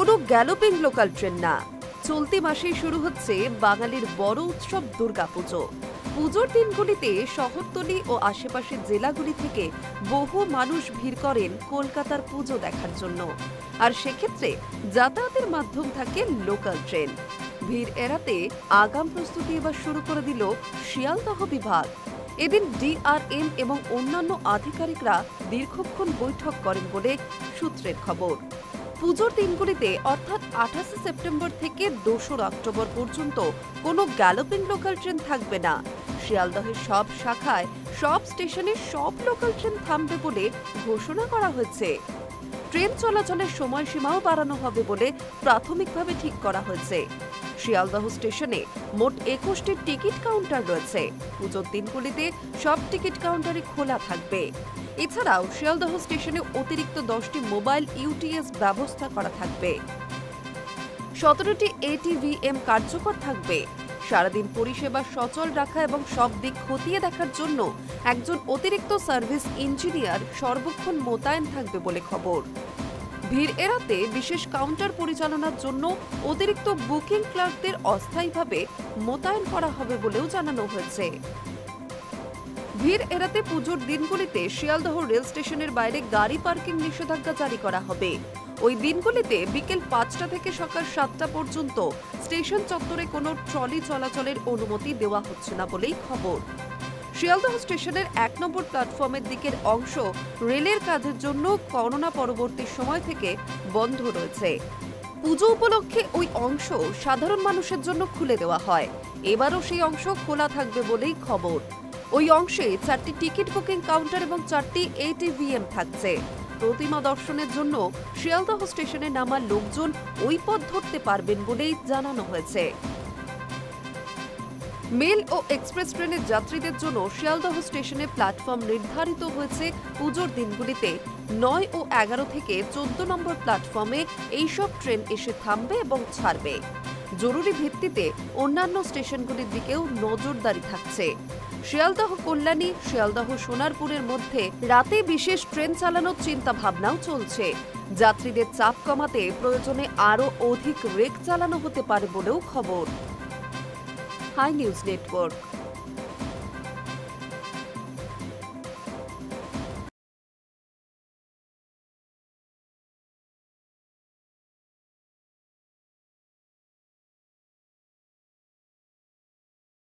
কোনো galloping local train না। চলতি মাসেই শুরু হচ্ছে বাঙালির বড় উৎসব দুর্গাপুজো। পুজোর দিনগুলিতে শহরতলি ও আশেপাশের জেলাগুলি থেকে বহু মানুষ ভিড় করেন কলকাতার পুজো দেখার জন্য। আর সেক্ষেত্রে যাতায়াতের মাধ্যম থাকে লোকাল ট্রেন। ভিড় এড়াতে আগাম প্রস্তুতি এবার শুরু করে দিল শিয়ালদহ বিভাগ। এদিন ডিআরএম এবং অন্যান্য আধিকারিকরা দীর্ঘক্ষণ বৈঠক করেন বলে সূত্রের খবর। পুজোর দিনগুলিতে অর্থাৎ 28 সেপ্টেম্বর থেকে 2 অক্টোবর পর্যন্ত কোনো গ্যালোপিং লোকাল ট্রেন থাকবে না। শিয়ালদহের সব শাখায় সব স্টেশনে সব লোকাল ট্রেন থামবে বলে ঘোষণা করা হয়েছে। ট্রেন চলাচলের সময়সীমাও বাড়ানো হবে বলে প্রাথমিকভাবে ঠিক করা হয়েছে। শিয়ালদহ স্টেশনে মোট 21টি টিকিট কাউন্টার রয়েছে। পুজোর দিনগুলিতে সব টিকিট কাউন্টারই খোলা থাকবে। এছাড়াও শিয়ালদহ স্টেশনে অতিরিক্ত 10টি মোবাইল ইউটিএস ব্যবস্থা করা থাকবে। 17টি এটিভিএম কার্যকর থাকবে। সারাদিন পরিষেবা সচল রাখা এবং সব দিক খতিয়ে দেখার জন্য একজন অতিরিক্ত সার্ভিস ইঞ্জিনিয়ার সর্বক্ষণ মোতায়েন থাকবে বলে খবর। ভিড় এড়াতে বিশেষ কাউন্টার পরিচালনার জন্য অতিরিক্ত বুকিং ক্লার্কদের অস্থায়ীভাবে মোতায়েন করা হবে বলেও জানানো হয়েছে। ভিড় এড়াতে পুজোর দিনগুলিতে শিয়ালদহ রেল স্টেশনের বাইরে গাড়ি পার্কিং নিষেধাজ্ঞা জারি করা হবে। ওই দিনগুলিতে বিকেল 5টা থেকে সকাল 7টা পর্যন্ত স্টেশন চত্বরে কোনো ট্রলি চলাচলের অনুমতি দেওয়া হচ্ছে না বলেই খবর। শিয়ালদহ স্টেশনের 1 নম্বর প্ল্যাটফর্মের দিকের অংশ রেলের কাজের জন্য করোনা পরবর্তী সময় থেকে বন্ধ রয়েছে। পুজো উপলক্ষে ওই অংশ সাধারণ মানুষের জন্য খুলে দেওয়া হয়। এবারও সেই অংশ খোলা থাকবে বলেই খবর। ওই অংশে 4টি টিকিট বুকিং কাউন্টার এবং 4টি এটিভিএম থাকছে। প্রতিমা দর্শনের জন্য শিয়ালদহ স্টেশনে নামা লোকজন ওই পথ ধরতে পারবেন বলেই জানানো হয়েছে। মেল ও এক্সপ্রেস ট্রেনের যাত্রীদের জন্য শিয়ালদহ স্টেশনে প্ল্যাটফর্ম নির্ধারিত হয়েছে। পুজোর দিনগুলিতে 9 ও 11 থেকে 14 নম্বর প্ল্যাটফর্মে এইসব ট্রেন এসে থামবে এবং ছাড়বে। জরুরি ভিত্তিতে অন্যান্য স্টেশনগুলির দিকেও নজরদারি থাকছে। শিয়ালদহ কল্যাণী, শিয়ালদহ সোনারপুরের মধ্যে রাতে বিশেষ ট্রেন চালানোর চিন্তা ভাবনাও চলছে। যাত্রীদের চাপ কমাতে প্রয়োজনে আরও অধিক রেক চালানো হতে পারে বলেও খবর। High news network.